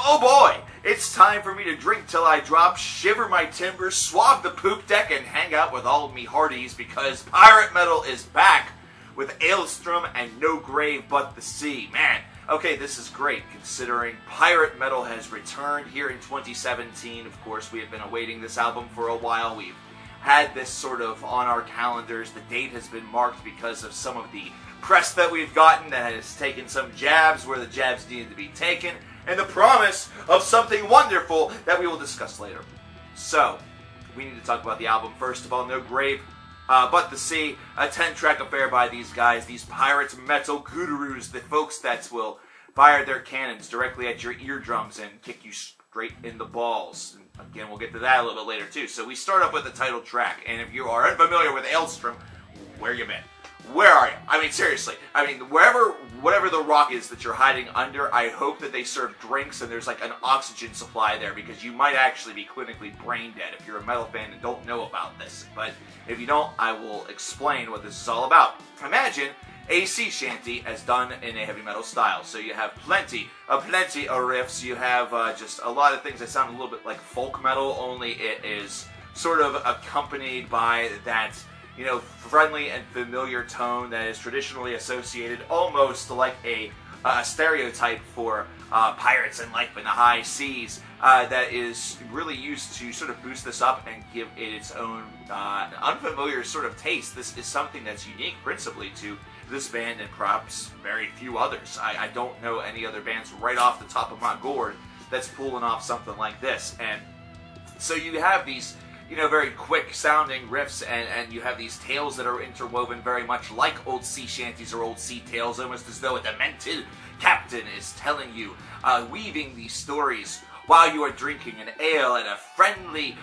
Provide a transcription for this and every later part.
Oh boy, it's time for me to drink till I drop, shiver my timbers, swab the poop deck, and hang out with all of me hearties because pirate metal is back with Alestorm and No Grave But the Sea. Man, okay, this is great considering pirate metal has returned here in 2017. Of course, we have been awaiting this album for a while. We've had this sort of on our calendars. The date has been marked because of some of the press that we've gotten that has taken some jabs where the jabs needed to be taken, and the promise of something wonderful that we will discuss later. So, we need to talk about the album. First of all, No Grave But the Sea, a 10-track affair by these guys, these pirate metal gurus, the folks that will fire their cannons directly at your eardrums and kick you straight in the balls. And again, we'll get to that a little bit later too. So we start off with the title track, and if you are unfamiliar with Alestorm, where you been? Where are you? I mean, seriously. I mean, whatever the rock is that you're hiding under, I hope that they serve drinks and there's like an oxygen supply there, because you might actually be clinically brain dead if you're a metal fan and don't know about this. But if you don't, I will explain what this is all about. Imagine a sea shanty as done in a heavy metal style. So you have plenty of riffs. You have just a lot of things that sound a little bit like folk metal, only it is sort of accompanied by that, you know, friendly and familiar tone that is traditionally associated almost like a stereotype for pirates and life in the high seas that is really used to sort of boost this up and give it its own unfamiliar sort of taste. This is something that's unique principally to this band and perhaps very few others. I don't know any other bands right off the top of my gourd that's pulling off something like this. And so you have these, you know, very quick sounding riffs, and you have these tales that are interwoven very much like old sea shanties or old sea tales, almost as though a demented captain is telling you, weaving these stories while you are drinking an ale and a friendly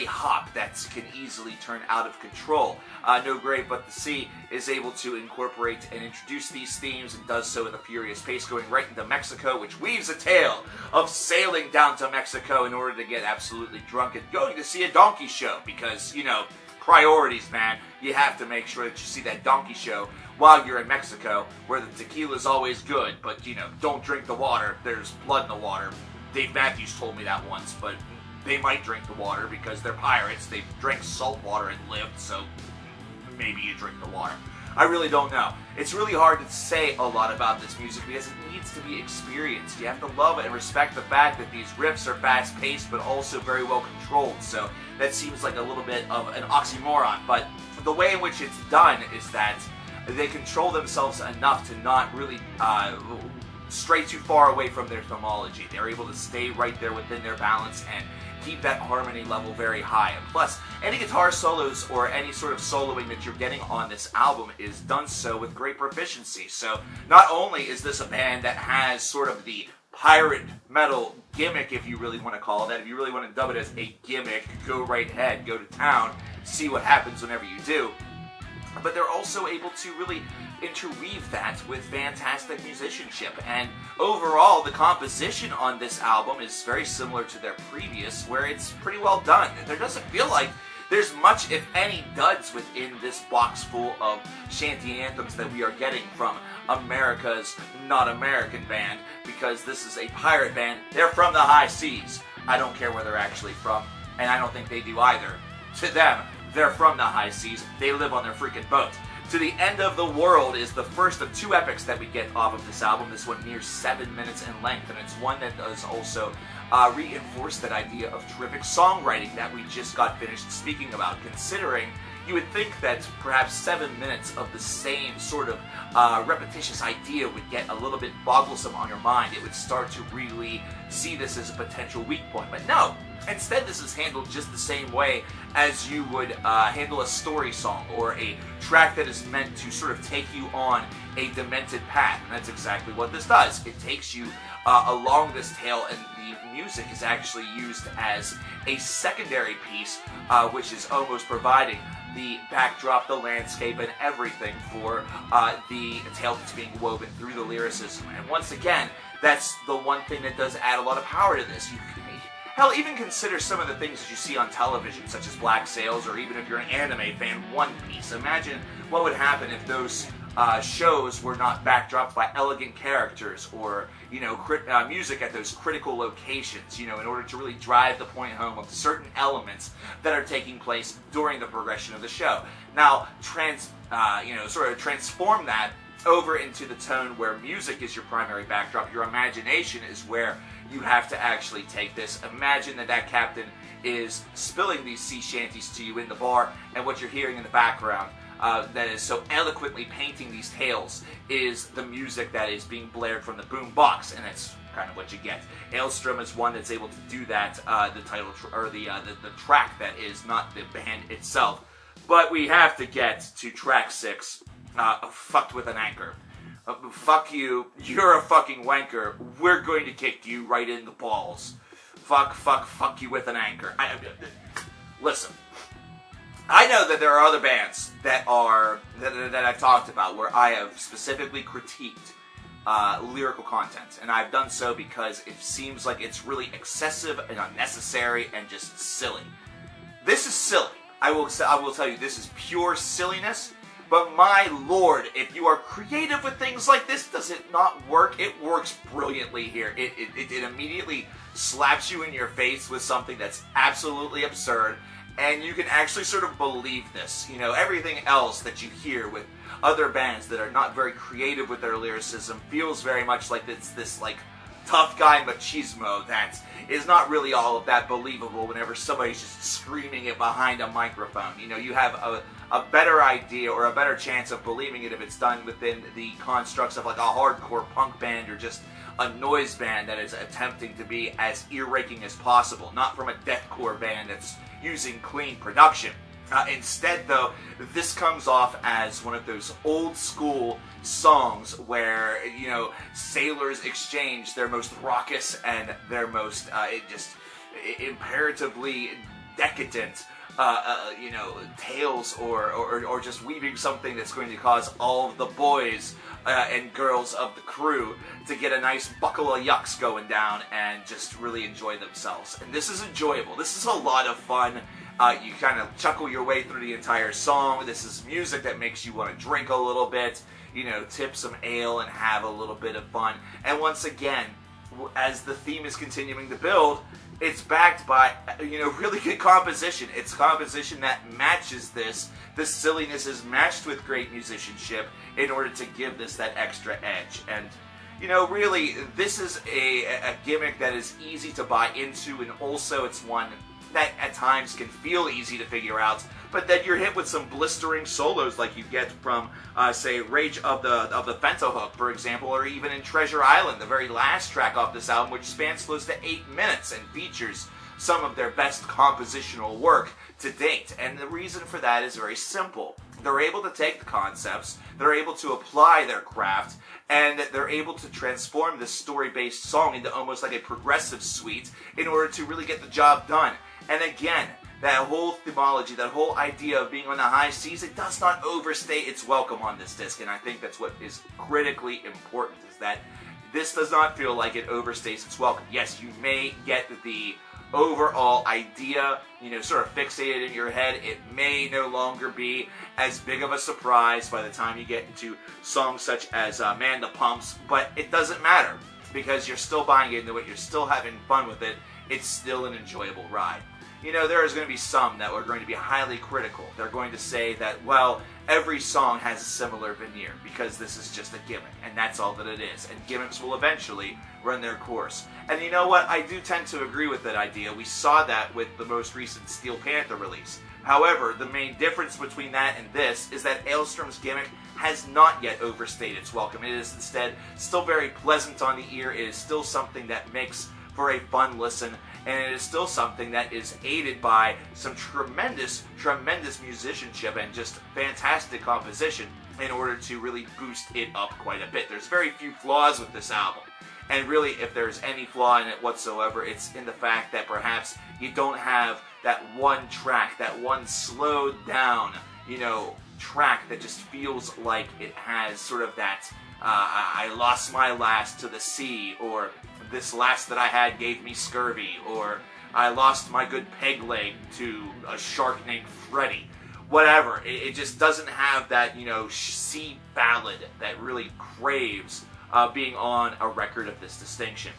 hop that can easily turn out of control. No Grave But the Sea is able to incorporate and introduce these themes, and does so at a furious pace, going right into Mexico, which weaves a tale of sailing down to Mexico in order to get absolutely drunk and going to see a donkey show, because, you know, priorities, man. You have to make sure that you see that donkey show while you're in Mexico, where the tequila's always good, but, you know, don't drink the water. There's blood in the water. Dave Matthews told me that once, but they might drink the water because they're pirates. They drank salt water and lived, so maybe you drink the water. I really don't know. It's really hard to say a lot about this music because it needs to be experienced. You have to love and respect the fact that these riffs are fast-paced but also very well controlled, so that seems like a little bit of an oxymoron, but the way in which it's done is that they control themselves enough to not really stray too far away from their themology. They're able to stay right there within their balance and keep that harmony level very high. And plus, any guitar solos or any sort of soloing that you're getting on this album is done so with great proficiency. So not only is this a band that has sort of the pirate metal gimmick, if you really want to call it that, if you really want to dub it as a gimmick, go right ahead, go to town, see what happens whenever you do. But they're also able to really interweave that with fantastic musicianship, and overall the composition on this album is very similar to their previous, where it's pretty well done. There doesn't feel like there's much, if any, duds within this box full of shanty anthems that we are getting from America's not American band, because this is a pirate band. They're from the high seas. I don't care where they're actually from, and I don't think they do either. To them, they're from the high seas. They live on their freaking boat. To the End of the World is the first of two epics that we get off of this album. This one nears 7 minutes in length, and it's one that does also reinforce that idea of terrific songwriting that we just got finished speaking about, considering you would think that perhaps 7 minutes of the same sort of repetitious idea would get a little bit bogglesome on your mind. It would start to really see this as a potential weak point. But no, instead this is handled just the same way as you would handle a story song or a track that is meant to sort of take you on a demented path. And that's exactly what this does. It takes you along this tale, and the music is actually used as a secondary piece, which is almost providing the backdrop, the landscape, and everything for the tale that's being woven through the lyricism. And once again, that's the one thing that does add a lot of power to this. Hell, even consider some of the things that you see on television, such as Black Sails, or even if you're an anime fan, One Piece. Imagine what would happen if those shows were not backdropped by elegant characters or, you know, music at those critical locations, you know, in order to really drive the point home of certain elements that are taking place during the progression of the show. Now, sort of transform that over into the tone where music is your primary backdrop. Your imagination is where you have to actually take this. Imagine that captain is spilling these sea shanties to you in the bar, and what you're hearing in the background that is so eloquently painting these tales is the music that is being blared from the boom box, and that's kind of what you get. Alestorm is one that's able to do that. The title or the track that is not the band itself, but we have to get to track 6. Fucked with an anchor. Fuck you. You're a fucking wanker. We're going to kick you right in the balls. Fuck you with an anchor. Listen. I know that there are other bands that I've talked about where I have specifically critiqued lyrical content, and I've done so because it seems like it's really excessive and unnecessary and just silly. This is silly. I will tell you, this is pure silliness. But my lord, if you are creative with things like this, does it not work? It works brilliantly here. It immediately slaps you in your face with something that's absolutely absurd, and you can actually sort of believe this. You know, everything else that you hear with other bands that are not very creative with their lyricism feels very much like it's this, like, tough guy machismo that is not really all of that believable whenever somebody's just screaming it behind a microphone. You know, you have a better idea or a better chance of believing it if it's done within the constructs of like a hardcore punk band or just a noise band that is attempting to be as ear-raking as possible, not from a deathcore band that's using clean production. Instead, though, this comes off as one of those old-school songs where, you know, sailors exchange their most raucous and their most, imperatively decadent, you know, tales or just weaving something that's going to cause all of the boys and girls of the crew to get a nice buckle of yucks going down and just really enjoy themselves. And this is enjoyable. This is a lot of fun. You kind of chuckle your way through the entire song. This is music that makes you want to drink a little bit, you know, tip some ale and have a little bit of fun. And once again, as the theme is continuing to build, it's backed by, you know, really good composition. It's composition that matches this. This silliness is matched with great musicianship in order to give this that extra edge. And, you know, really, this is a gimmick that is easy to buy into, and also it's one that at times can feel easy to figure out, but then you're hit with some blistering solos like you get from, say, Rage of the Fentahook, for example, or even in Treasure Island, the very last track off this album, which spans close to 8 minutes and features some of their best compositional work to date. And the reason for that is very simple. They're able to take the concepts, they're able to apply their craft, and they're able to transform this story-based song into almost like a progressive suite in order to really get the job done. And again, that whole themology, that whole idea of being on the high seas, it does not overstay its welcome on this disc. And I think that's what is critically important, is that this does not feel like it overstays its welcome. Yes, you may get the overall idea, you know, sort of fixated in your head. It may no longer be as big of a surprise by the time you get into songs such as Man the Pumps, but it doesn't matter because you're still buying into it, you're still having fun with it, it's still an enjoyable ride. You know, there is going to be some that are going to be highly critical. They're going to say that, well, every song has a similar veneer because this is just a gimmick, and that's all that it is. And gimmicks will eventually run their course. And you know what? I do tend to agree with that idea. We saw that with the most recent Steel Panther release. However, the main difference between that and this is that Alestorm's gimmick has not yet overstayed its welcome. It is instead still very pleasant on the ear. It is still something that makes for a fun listen, and it is still something that is aided by some tremendous musicianship and just fantastic composition in order to really boost it up quite a bit. There's very few flaws with this album, and really, if there's any flaw in it whatsoever, it's in the fact that perhaps you don't have that one track, that one slowed down, you know, track that just feels like it has sort of that I lost my last to the sea, or this last that I had gave me scurvy, or I lost my good peg leg to a shark named Freddy. whatever. It just doesn't have that, you know, sea ballad that really craves being on a record of this distinction.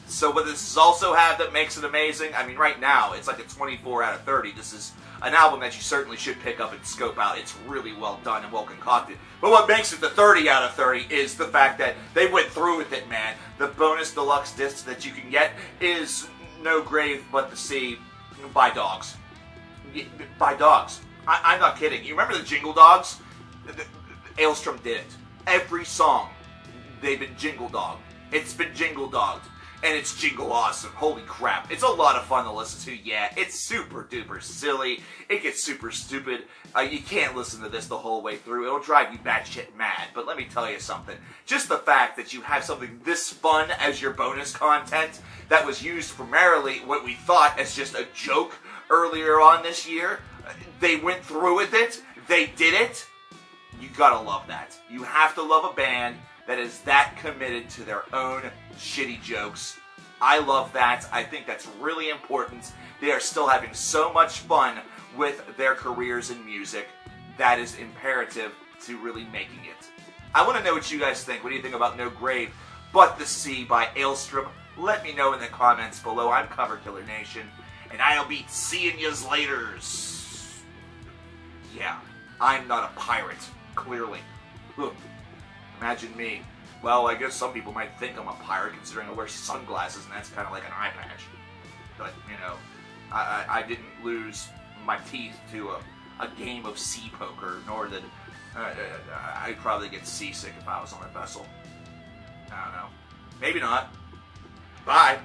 So what does this also have that makes it amazing? I mean, right now, it's like a 24 out of 30. This is an album that you certainly should pick up and scope out. It's really well done and well concocted. But what makes it the 30 out of 30 is the fact that they went through with it, man. The bonus deluxe disc that you can get is No Grave But the Sea by Dogs. By Dogs. I'm not kidding. You remember the Jingle Dogs? Alestorm did it. Every song, they've been jingle dogged. It's been jingle dogged. And it's jingle awesome. Holy crap. It's a lot of fun to listen to. Yeah, it's super duper silly. It gets super stupid. You can't listen to this the whole way through. It'll drive you batshit mad. But let me tell you something. Just the fact that you have something this fun as your bonus content that was used primarily what we thought as just a joke earlier on this year. They went through with it. They did it. You gotta love that. You have to love a band that is that committed to their own shitty jokes. I love that. I think that's really important. They are still having so much fun with their careers in music. That is imperative to really making it. I want to know what you guys think. What do you think about No Grave But the Sea by Alestorm? Let me know in the comments below. I'm coverkillernation, and I'll be seeing yous laters. Yeah, I'm not a pirate, clearly. Ugh. Imagine me. Well, I guess some people might think I'm a pirate considering I wear sunglasses and that's kind of like an eye patch. But, you know, I didn't lose my teeth to a game of sea poker, nor did I'd probably get seasick if I was on a vessel. I don't know. Maybe not. Bye.